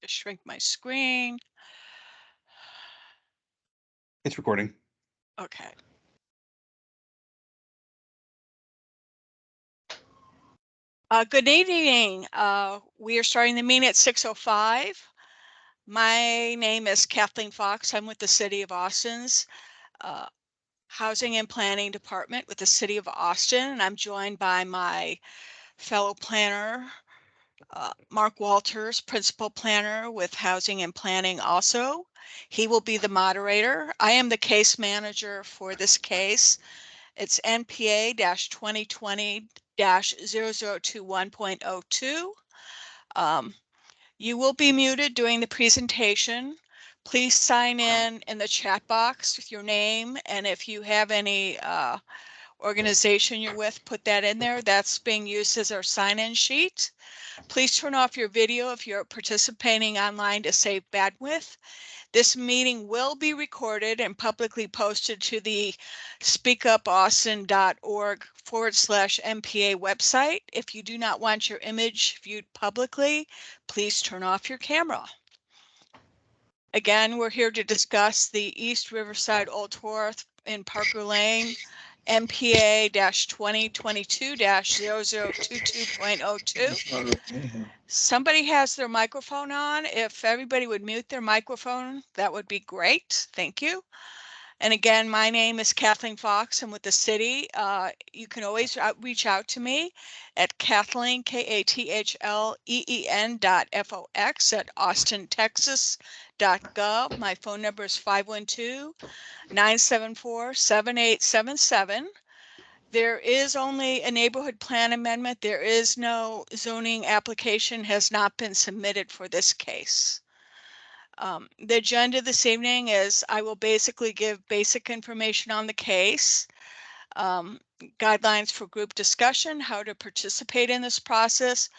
to shrink my screen. It's recording. Okay. Good evening. We are starting the meeting at 6:05. My name is Kathleen Fox. I'm with the City of Austin's Housing and Planning Department with the City of Austin, and I'm joined by my fellow planner, Mark Walters, Principal Planner with Housing and Planning also. He will be the moderator. I am the case manager for this case. It's NPA-2020-0021.02. You will be muted during the presentation. Please sign in the chat box with your name, and if you have any organization you're with, put that in there. That's being used as our sign-in sheet. Please turn off your video if you're participating online to save bandwidth. This meeting will be recorded and publicly posted to the speakupaustin.org/MPA website. If you do not want your image viewed publicly, please turn off your camera. Again, we're here to discuss the East Riverside Old Tourist in Parker Lane, NPA-2022-0022.02. Somebody has their microphone on. If everybody would mute their microphone, that would be great. Thank you. And again, my name is Kathleen Fox. I'm with the city. You can always reach out to me at Kathleen, KATHLEEN.FOX at austintexas.gov. My phone number is 512-974-7877. There is only a neighborhood plan amendment. There is no zoning application has not been submitted for this case. The agenda this evening is I will basically give basic information on the case, guidelines for group discussion, how to participate in this process,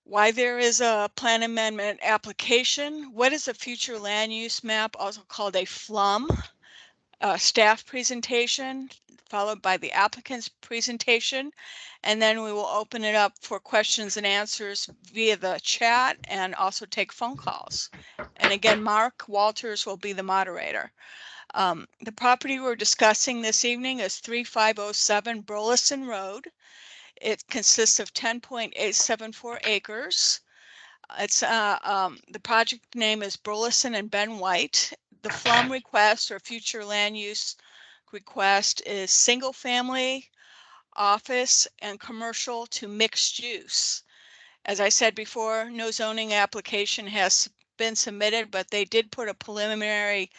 why there is a plan amendment application, what is a future land use map, also called a FLUM, staff presentation, followed by the applicant's presentation, and then we will open it up for questions and answers via the chat and also take phone calls. And again, Mark Walters will be the moderator. The property we're discussing this evening is 3507 Burleson Road. It consists of 10.874 acres. It's the project name is Burleson and Ben White. The FLUM request or future land use request is single family, office, and commercial to mixed use. As I said before, no zoning application has been submitted, but they did put a preliminary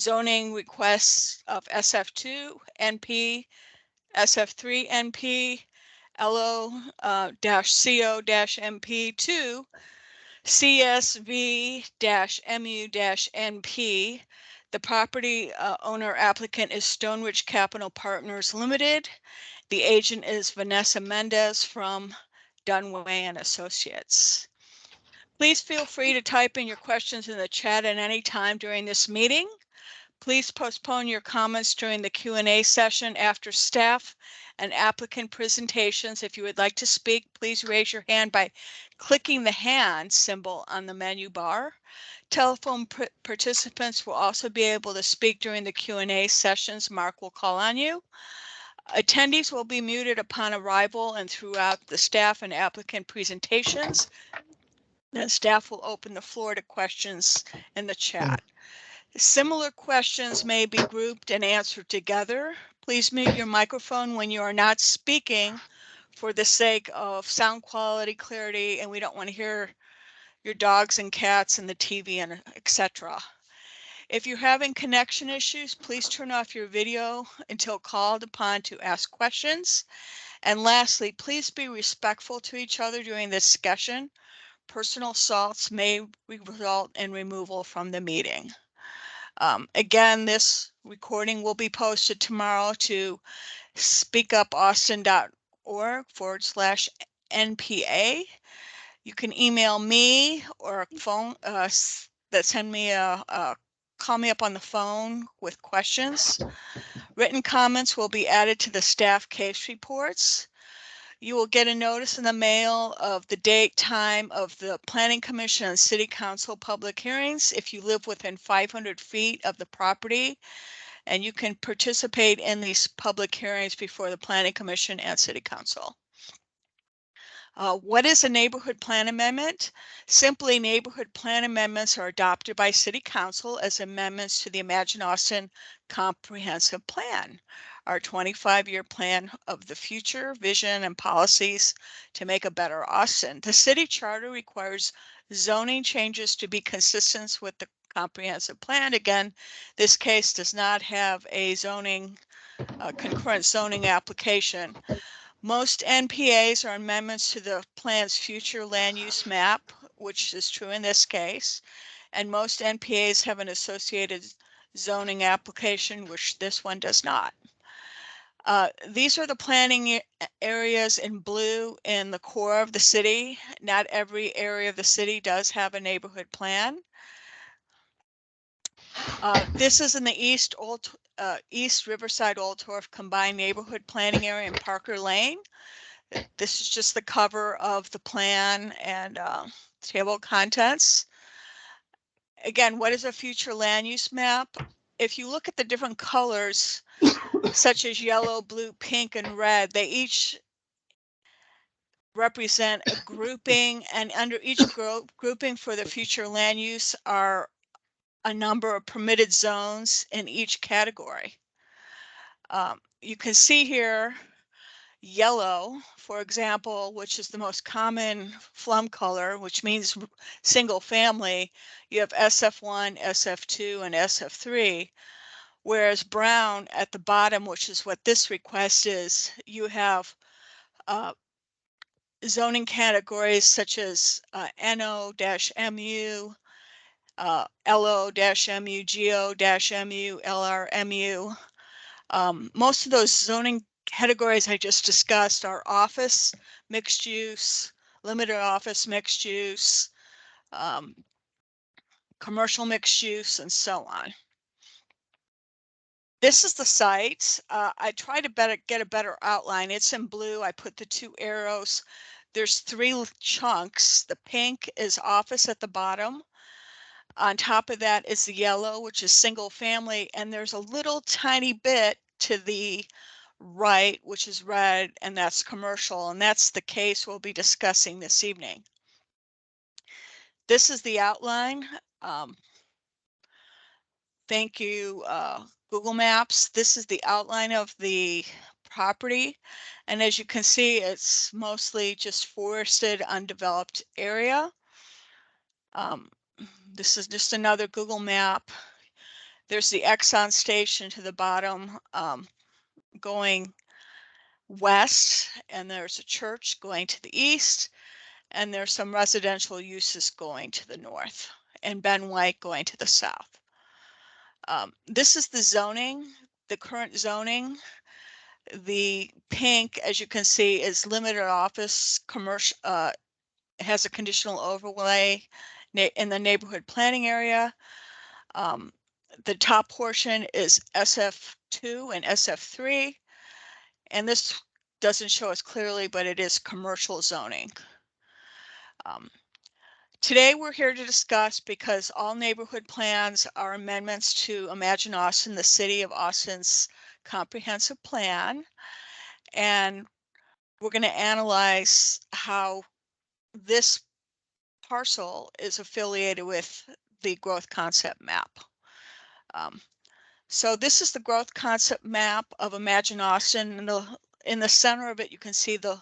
zoning request of SF2 NP, SF3 NP, LO-CO-MP2, CSV-MU-NP. The property owner applicant is Stonebridge Capital Partners Limited. The agent is Vanessa Mendez from Dunway and Associates. Please feel free to type in your questions in the chat at any time during this meeting. Please postpone your comments during the Q&A session after staff and applicant presentations. If you would like to speak, please raise your hand by clicking the hand symbol on the menu bar. Telephone participants will also be able to speak during the Q&A sessions. Mark will call on you. Attendees will be muted upon arrival and throughout the staff and applicant presentations. Then staff will open the floor to questions in the chat. Similar questions may be grouped and answered together. Please mute your microphone when you are not speaking for the sake of sound quality, clarity, and we don't want to hear your dogs and cats and the TV and etc. If you're having connection issues, please turn off your video until called upon to ask questions. And lastly, please be respectful to each other during this discussion. Personal assaults may result in removal from the meeting. Again, this recording will be posted tomorrow to speakupaustin.org/NPA. You can email me or a phone send me call me up on the phone with questions. Written comments will be added to the staff case reports. You will get a notice in the mail of the date, time of the Planning Commission and City Council public hearings if you live within 500 feet of the property, and you can participate in these public hearings before the Planning Commission and City Council. What is a neighborhood plan amendment? Simply, neighborhood plan amendments are adopted by City Council as amendments to the Imagine Austin Comprehensive Plan, our 25-year plan of the future, vision, and policies to make a better Austin. The city charter requires zoning changes to be consistent with the comprehensive plan. Again, this case does not have a concurrent zoning application. Most NPAs are amendments to the plan's future land use map, which is true in this case, and most NPAs have an associated zoning application, which this one does not. These are the planning areas in blue in the core of the city. Not every area of the city does have a neighborhood plan. This is in the East Riverside Old Torf Combined Neighborhood Planning Area in Parker Lane. This is just the cover of the plan and table of contents. Again, what is a future land use map? If you look at the different colors, such as yellow, blue, pink, and red, they each represent a grouping, and under each grouping for the future land use are a number of permitted zones in each category. You can see here yellow, for example, which is the most common flum color, which means single family, you have SF1, SF2, and SF3, whereas brown at the bottom, which is what this request is, you have zoning categories such as NO-MU, LO-MU, GO-MU, LR-MU. Most of those zoning categories I just discussed are office, mixed use, limited office, mixed use, commercial mixed use, and so on. This is the site. I try to get a better outline. It's in blue. I put the two arrows. There's three chunks. The pink is office at the bottom. On top of that is the yellow, which is single family, and there's a little tiny bit to the right, which is red, and that's commercial, and that's the case we'll be discussing this evening. This is the outline. Thank you, Google Maps. This is the outline of the property, and as you can see, it's mostly just forested, undeveloped area. This is just another Google map. There's the Exxon station to the bottom, going west, and there's a church going to the east, and there's some residential uses going to the north, and Ben White going to the south. This is the zoning, the current zoning. The pink, as you can see, is limited office commercial, has a conditional overlay in the neighborhood planning area. The top portion is SF2 and SF3, and this doesn't show us clearly, but it is commercial zoning. Today we're here to discuss, because all neighborhood plans are amendments to Imagine Austin, the City of Austin's comprehensive plan, and we're going to analyze how this parcel is affiliated with the growth concept map. So this is the growth concept map of Imagine Austin. In the center of it, you can see the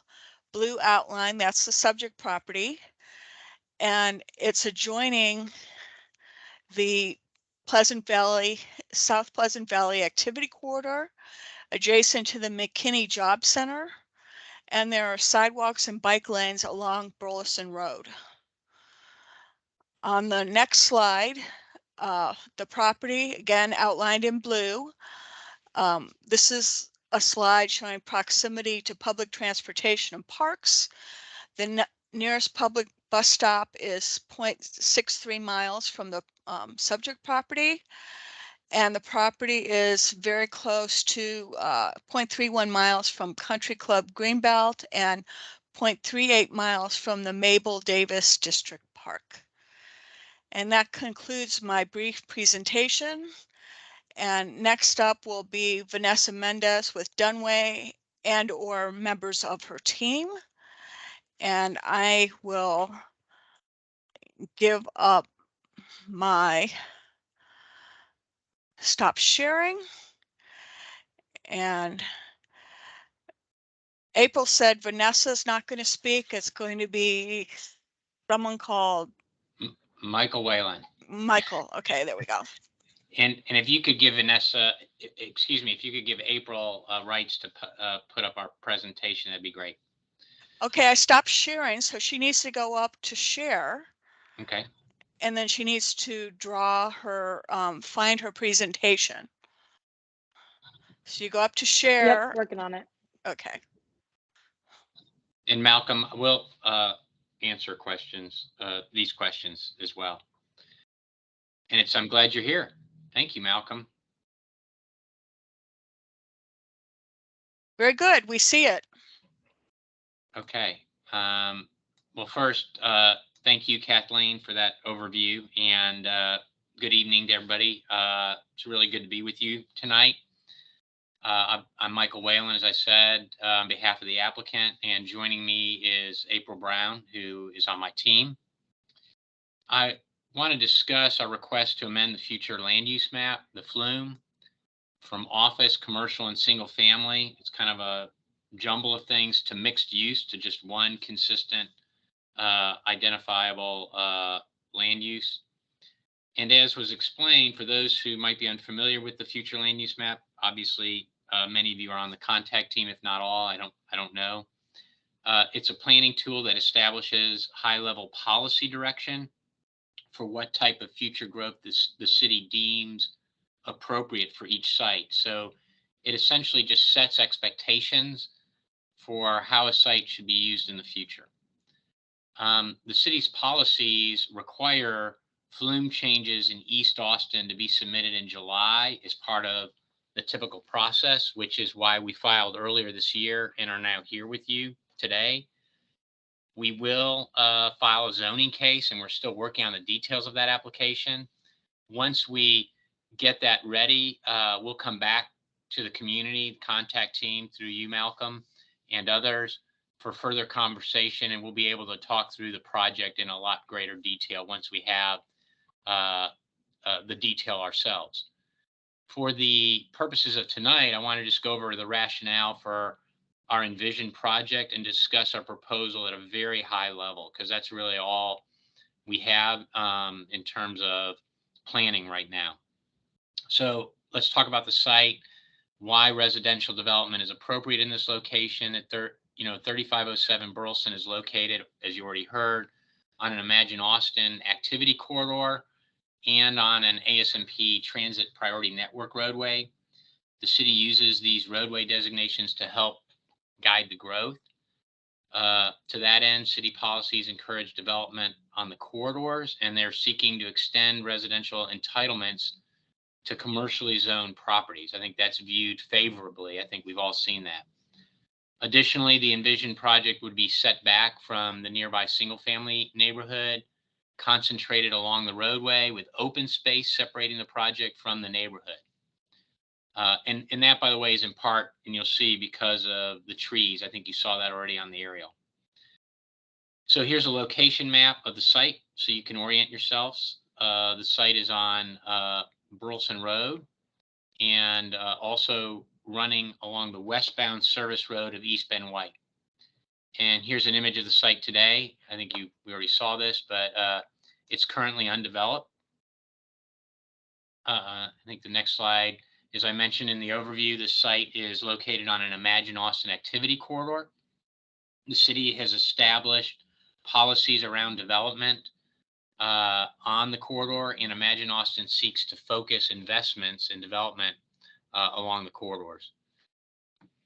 blue outline. That's the subject property, and it's adjoining the South Pleasant Valley Activity Corridor, adjacent to the McKinney Job Center, and there are sidewalks and bike lanes along Burleson Road. On the next slide, the property, again outlined in blue. This is a slide showing proximity to public transportation and parks. The nearest public bus stop is 0.63 miles from the subject property. And the property is very close to 0.31 miles from Country Club Greenbelt and 0.38 miles from the Mabel Davis District Park. And that concludes my brief presentation. And next up will be Vanessa Mendez with Dunway and or members of her team. And I will give up my stop sharing. And April said Vanessa's not going to speak. It's going to be someone called Michael Whalen. Michael. Okay, there we go. And if you could give Vanessa, excuse me, if you could give April rights to put up our presentation, that'd be great. Okay, I stopped sharing, so she needs to go up to share. Okay. And then she needs to draw her, find her presentation. So you go up to share. Yep, working on it. Okay. And Malcolm will answer questions, these questions as well. And I'm glad you're here. Thank you, Malcolm. Very good. We see it. Okay. Well, first, thank you, Kathleen, for that overview, and good evening to everybody. It's really good to be with you tonight. I'm Michael Whalen, as I said, on behalf of the applicant, and joining me is April Brown, who is on my team. I want to discuss our request to amend the future land use map, the FLUME, from office, commercial, and single family. It's kind of a jumble of things to mixed use to just one consistent identifiable land use. And as was explained, for those who might be unfamiliar with the future land use map, obviously many of you are on the contact team, if not all. I don't know. It's a planning tool that establishes high-level policy direction for what type of future growth the city deems appropriate for each site. So it essentially just sets expectations for how a site should be used in the future. The city's policies require flume changes in East Austin to be submitted in July as part of the typical process, which is why we filed earlier this year and are now here with you today. We will file a zoning case, and we're still working on the details of that application. Once we get that ready, we'll come back to the community contact team through you, Malcolm, and others for further conversation, and we'll be able to talk through the project in a lot greater detail once we have the detail ourselves. For the purposes of tonight, I want to just go over the rationale for our Envision project and discuss our proposal at a very high level, because that's really all we have in terms of planning right now. So let's talk about the site, why residential development is appropriate in this location. At 3507 Burleson is located, as you already heard, on an Imagine Austin activity corridor and on an ASMP transit priority network roadway. The city uses these roadway designations to help guide the growth. To that end, city policies encourage development on the corridors, and they're seeking to extend residential entitlements to commercially zoned properties. I think that's viewed favorably. I think we've all seen that. Additionally, the Envision project would be set back from the nearby single-family neighborhood, concentrated along the roadway with open space separating the project from the neighborhood. And that, by the way, is in part, and you'll see, because of the trees. I think you saw that already on the aerial. So here's a location map of the site so you can orient yourselves. The site is on Burleson Road and also running along the westbound service road of East Bend White. And here's an image of the site today. I think we already saw this, but it's currently undeveloped. I think the next slide, as I mentioned in the overview, the site is located on an Imagine Austin activity corridor. The city has established policies around development on the corridor, and Imagine Austin seeks to focus investments in development along the corridors.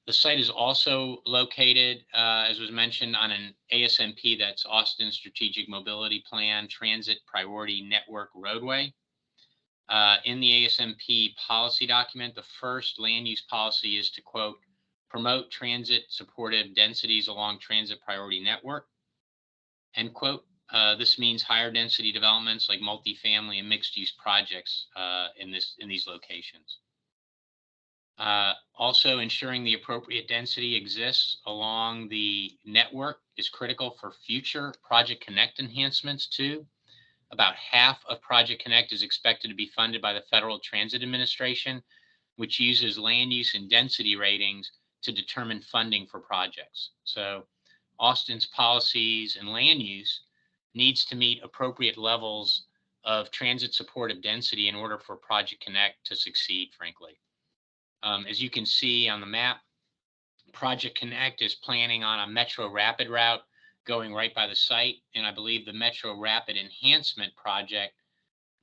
The site is also located, as was mentioned, on an ASMP, that's Austin Strategic Mobility Plan Transit Priority Network roadway. In the ASMP policy document, the first land use policy is to, quote, promote transit supportive densities along transit priority network, end quote. This means higher density developments like multifamily and mixed use projects in these locations. Also, ensuring the appropriate density exists along the network is critical for future Project Connect enhancements too. About half of Project Connect is expected to be funded by the Federal Transit Administration, which uses land use and density ratings to determine funding for projects. So Austin's policies and land use needs to meet appropriate levels of transit supportive density in order for Project Connect to succeed, frankly. As you can see on the map, Project Connect is planning on a Metro Rapid route going right by the site. And I believe the Metro Rapid Enhancement Project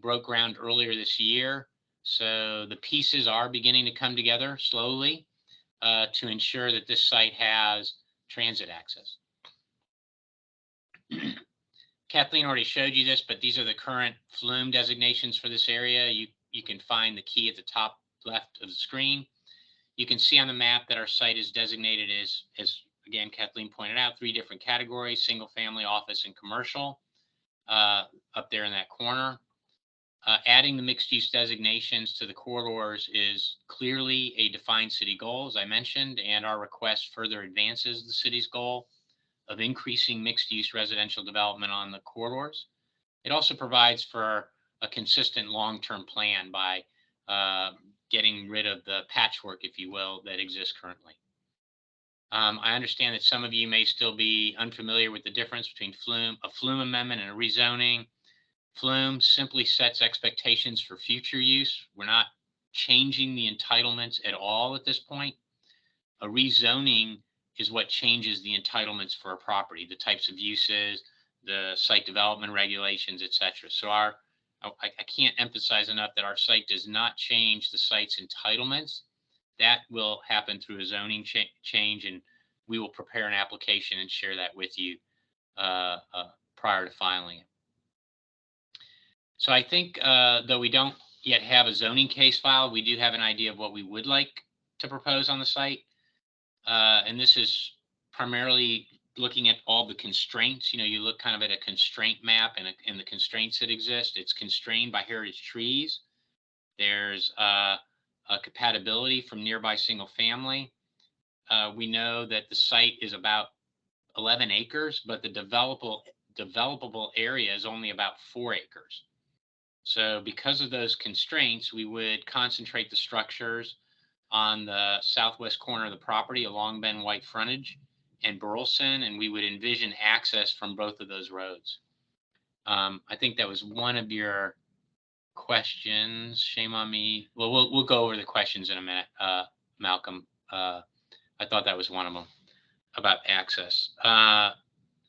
broke ground earlier this year. So the pieces are beginning to come together slowly to ensure that this site has transit access. Kathleen already showed you this, but these are the current flume designations for this area. You can find the key at the top left of the screen. You can see on the map that our site is designated as again, Kathleen pointed out, 3 different categories: single family, office, and commercial up there in that corner. Adding the mixed use designations to the corridors is clearly a defined city goal, as I mentioned, and our request further advances the city's goal of increasing mixed use residential development on the corridors. It also provides for a consistent long-term plan by getting rid of the patchwork, if you will, that exists currently. I understand that some of you may still be unfamiliar with the difference between a flume amendment and a rezoning. Flume simply sets expectations for future use. We're not changing the entitlements at all at this point. A rezoning is what changes the entitlements for a property, the types of uses, the site development regulations, et cetera. So I can't emphasize enough that our site does not change the site's entitlements. That will happen through a zoning change, and we will prepare an application and share that with you prior to filing it. So I think though we don't yet have a zoning case filed, we do have an idea of what we would like to propose on the site. And this is primarily looking at all the constraints. You know, you look kind of at a constraint map and the constraints that exist. It's constrained by heritage trees. There's a compatibility from nearby single family. We know that the site is about 11 acres, but the developable area is only about 4 acres. So because of those constraints, we would concentrate the structures on the southwest corner of the property along Ben White frontage and Burleson, and we would envision access from both of those roads. I think that was one of your questions. Shame on me. Well, we'll go over the questions in a minute, Malcolm. I thought that was one of them about access.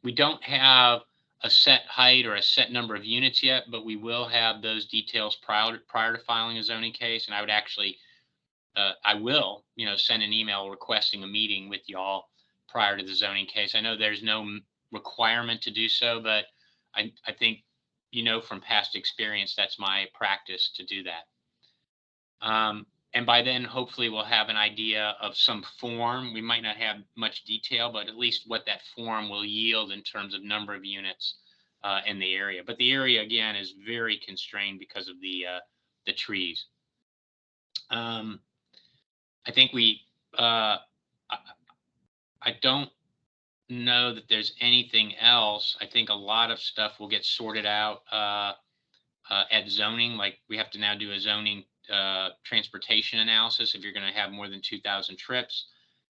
We don't have a set height or a set number of units yet, but we will have those details prior to filing a zoning case. And I would actually, I will, send an email requesting a meeting with y'all prior to the zoning case. I know there's no requirement to do so, but I think, from past experience, that's my practice to do that. And by then, hopefully, we'll have an idea of some form. We might not have much detail, but at least what that form will yield in terms of number of units in the area. But the area, again, is very constrained because of the trees. I think I don't know that there's anything else. I think a lot of stuff will get sorted out at zoning. Like we have to now do a zoning transportation analysis if you're going to have more than 2,000 trips.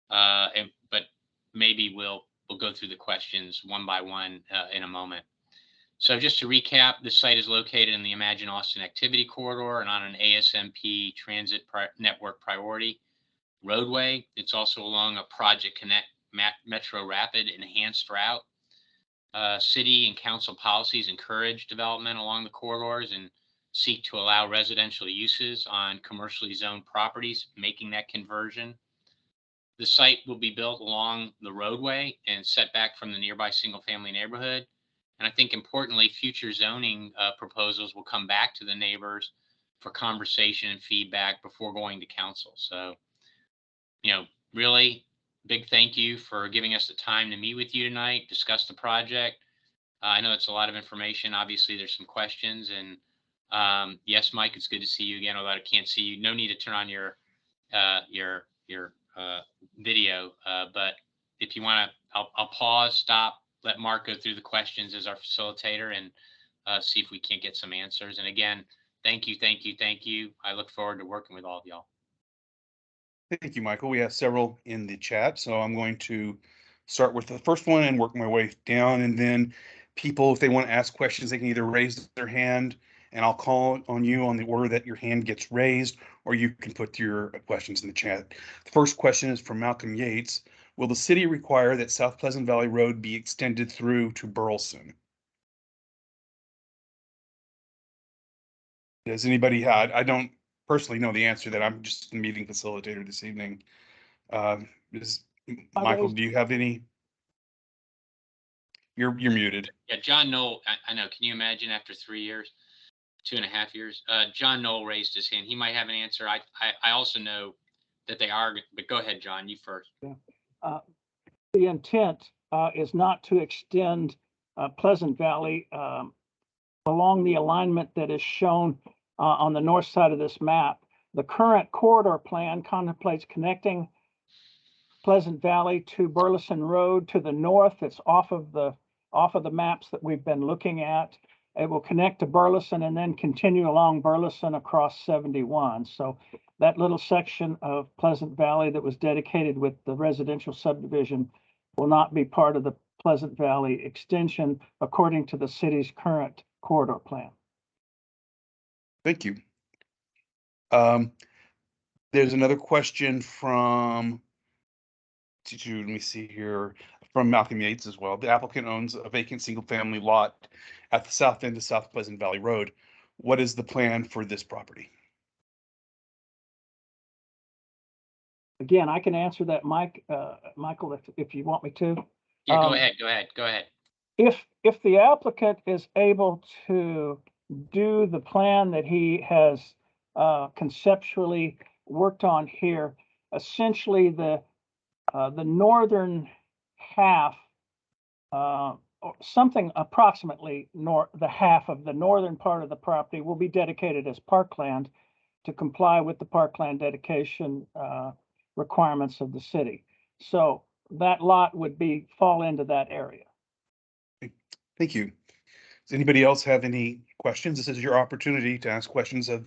But maybe we'll go through the questions one by one in a moment. So just to recap, this site is located in the Imagine Austin Activity Corridor and on an ASMP transit network priority roadway. It's also along a Project Connect Metro Rapid enhanced route. City and council policies encourage development along the corridors and seek to allow residential uses on commercially zoned properties, making that conversion. The site will be built along the roadway and set back from the nearby single family neighborhood. And I think importantly, future zoning proposals will come back to the neighbors for conversation and feedback before going to council. So, really big thank you for giving us the time to meet with you tonight, discuss the project. I know it's a lot of information. Obviously, there's some questions, and yes, Mike, it's good to see you again. Although I can't see you, no need to turn on your video. But if you want to, I'll pause, stop, let Mark go through the questions as our facilitator, and see if we can't get some answers. And again, thank you, thank you, thank you. I look forward to working with all of y'all. Thank you, Michael. We have several in the chat, so I'm going to start with the first one and work my way down. And then people, if they want to ask questions, they can either raise their hand and I'll call on you on the order that your hand gets raised, or you can put your questions in the chat. The first question is from Malcolm Yates. Will the city require that South Pleasant Valley Road be extended through to Burleson? Does anybody have, I don't personally know the answer to that. I'm just a meeting facilitator this evening. Michael, do you have any? You're muted. Yeah, John Knoll, I know. Can you imagine after 3 years, 2.5 years? John Knoll raised his hand. He might have an answer. I also know that they are, but go ahead, John, you first. Yeah. The intent is not to extend Pleasant Valley along the alignment that is shown on the north side of this map. The current corridor plan contemplates connecting Pleasant Valley to Burleson Road to the north. It's off of the maps that we've been looking at. It will connect to Burleson and then continue along Burleson across 71. So that little section of Pleasant Valley that was dedicated with the residential subdivision will not be part of the Pleasant Valley extension according to the city's current corridor plan. Thank you. There's another question from, let me see here, from Malcolm Yates as well. The applicant owns a vacant single-family lot at the south end of South Pleasant Valley Road. What is the plan for this property? Again, I can answer that, Michael, if you want me to. Yeah, go ahead. If the applicant is able to do the plan that he has conceptually worked on here, essentially the northern half, or something approximately the half of the northern part of the property will be dedicated as parkland to comply with the parkland dedication requirements of the city. So that lot would fall into that area. Thank you. Does anybody else have any questions? This is your opportunity to ask questions of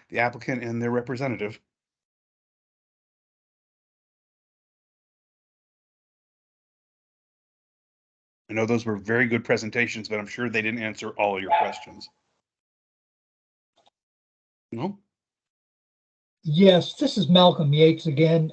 the applicant and their representative. I know those were very good presentations, but I'm sure they didn't answer all of your questions. No? Yes, this is Malcolm Yates again.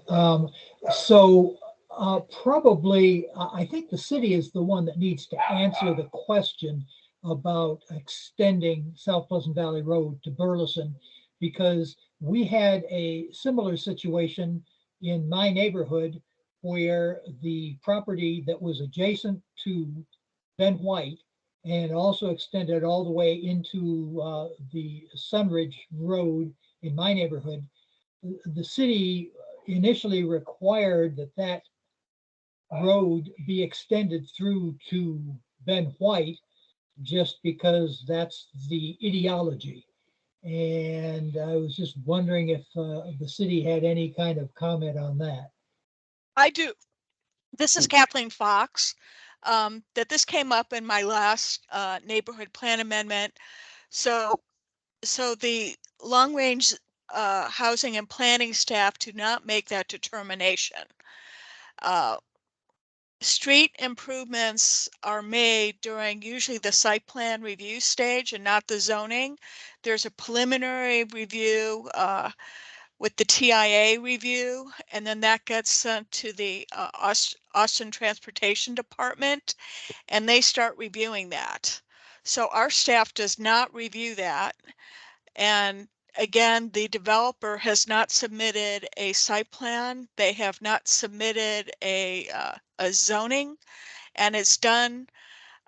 Probably, I think the city is the one that needs to answer the question about extending South Pleasant Valley Road to Burleson, because we had a similar situation in my neighborhood where the property that was adjacent to Ben White and also extended all the way into the Sunridge Road in my neighborhood, the city initially required that road be extended through to Ben White just because that's the ideology. And I was just wondering if the city had any kind of comment on that. I do. This is Kathleen Fox. That this came up in my last neighborhood plan amendment. So the long range housing and planning staff do not make that determination. Street improvements are made during usually the site plan review stage and not the zoning. There's a preliminary review with the TIA review, and then that gets sent to the Austin Transportation Department, and they start reviewing that. So our staff does not review that. And again, the developer has not submitted a site plan. They have not submitted a zoning, and it's done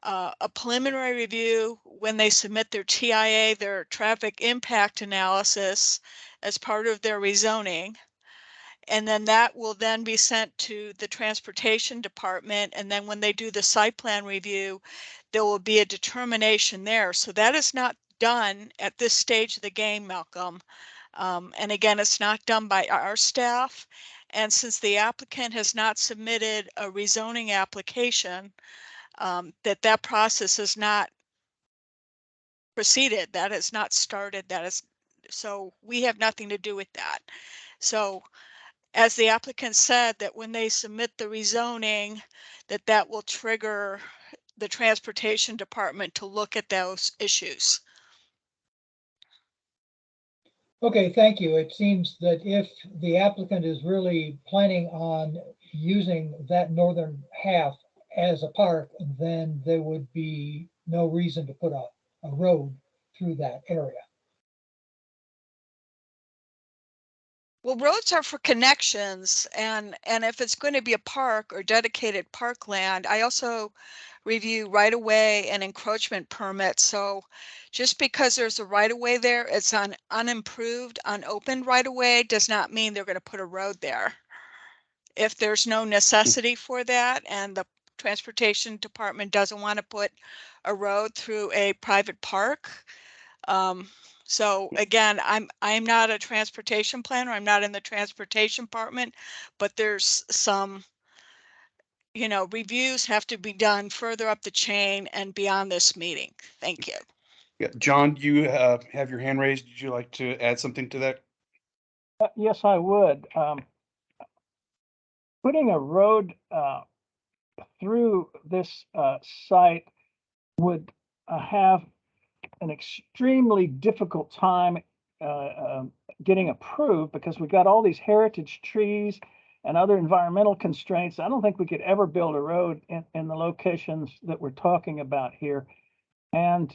a preliminary review when they submit their TIA, their traffic impact analysis, as part of their rezoning. And then that will then be sent to the transportation department. And then when they do the site plan review, there will be a determination there. So that is not done at this stage of the game, Malcolm. And again, it's not done by our staff. And since the applicant has not submitted a rezoning application, that process is not proceeded, that is not started, that is, so we have nothing to do with that. So as the applicant said, that when they submit the rezoning, that will trigger the transportation department to look at those issues. Okay, thank you. It seems that if the applicant is really planning on using that northern half as a park, then there would be no reason to put a road through that area. Well, roads are for connections, and if it's going to be a park or dedicated parkland, I also review right-of-way and encroachment permits. So just because there's a right-of-way there, it's on unimproved, unopened right-of-way, does not mean they're going to put a road there. If there's no necessity for that and the transportation department doesn't want to put a road through a private park. So again, I'm not a transportation planner. I'm not in the transportation department, but there's some, reviews have to be done further up the chain and beyond this meeting. Thank you. Yeah, John, you have your hand raised. Would you like to add something to that? Yes, I would. Putting a road through this site would have an extremely difficult time getting approved because we've got all these heritage trees and other environmental constraints. I don't think we could ever build a road in the locations that we're talking about here. And,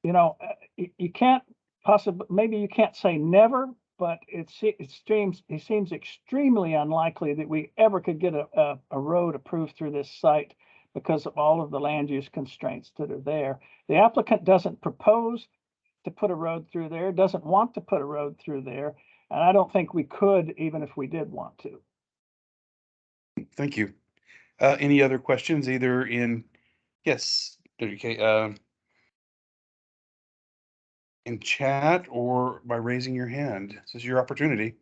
you can't possibly, maybe you can't say never, but it seems extremely unlikely that we ever could get a road approved through this site because of all of the land use constraints that are there. The applicant doesn't propose to put a road through there, doesn't want to put a road through there, and I don't think we could even if we did want to. Thank you. Any other questions, either yes, okay, in chat or by raising your hand? This is your opportunity.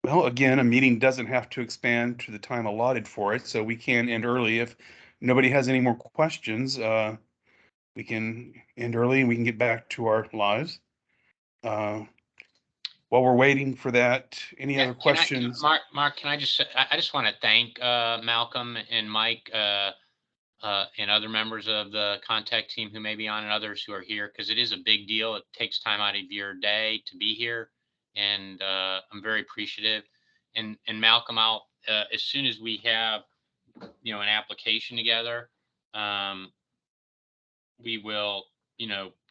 Well, again, a meeting doesn't have to expand to the time allotted for it, so we can end early. If nobody has any more questions, we can end early and we can get back to our lives. While we're waiting for that, any other questions? Mark, can I just say, I just want to thank Malcolm and Mike and other members of the contact team who may be on and others who are here, because it is a big deal. It takes time out of your day to be here, and I'm very appreciative. And Malcolm, I'll as soon as we have an application together, we will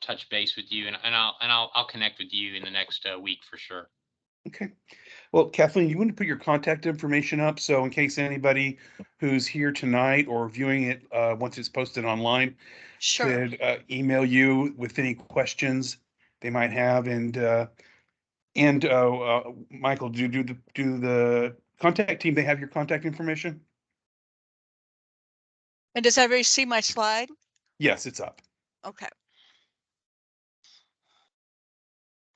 touch base with you, and I'll connect with you in the next week for sure. Okay. Well, Kathleen, you want to put your contact information up, so in case anybody who's here tonight or viewing it once it's posted online Sure. could email you with any questions they might have. And Michael, do the contact team, they have your contact information? And does everybody see my slide? Yes, it's up. Okay.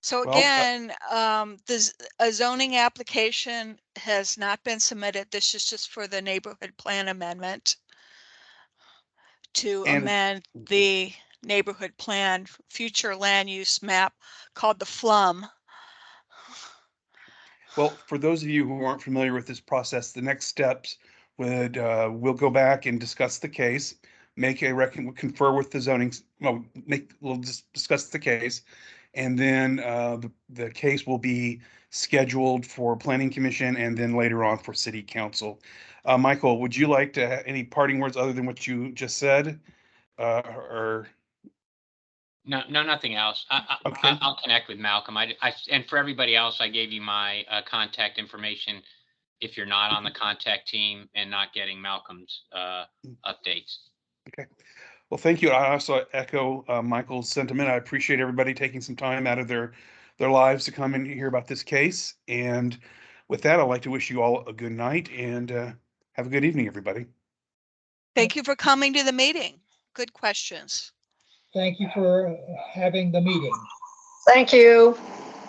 So Well, again, a zoning application has not been submitted. This is just for the neighborhood plan amendment to And- amend the neighborhood plan future land use map called the FLUM. Well, for those of you who aren't familiar with this process, the next steps would, we'll go back and discuss the case, make a confer with the zoning, we'll just discuss the case. And then the case will be scheduled for planning commission and then later on for city council. Michael, would you like to have any parting words other than what you just said? Or No, nothing else. Okay. I'll connect with Malcolm. And for everybody else, I gave you my contact information. if you're not on the contact team and not getting Malcolm's updates. Okay. Well, thank you. I also echo Michael's sentiment. I appreciate everybody taking some time out of their lives to come and hear about this case. And with that, I'd like to wish you all a good night and have a good evening, everybody. Thank you for coming to the meeting. Good questions. Thank you for having the meeting. Thank you.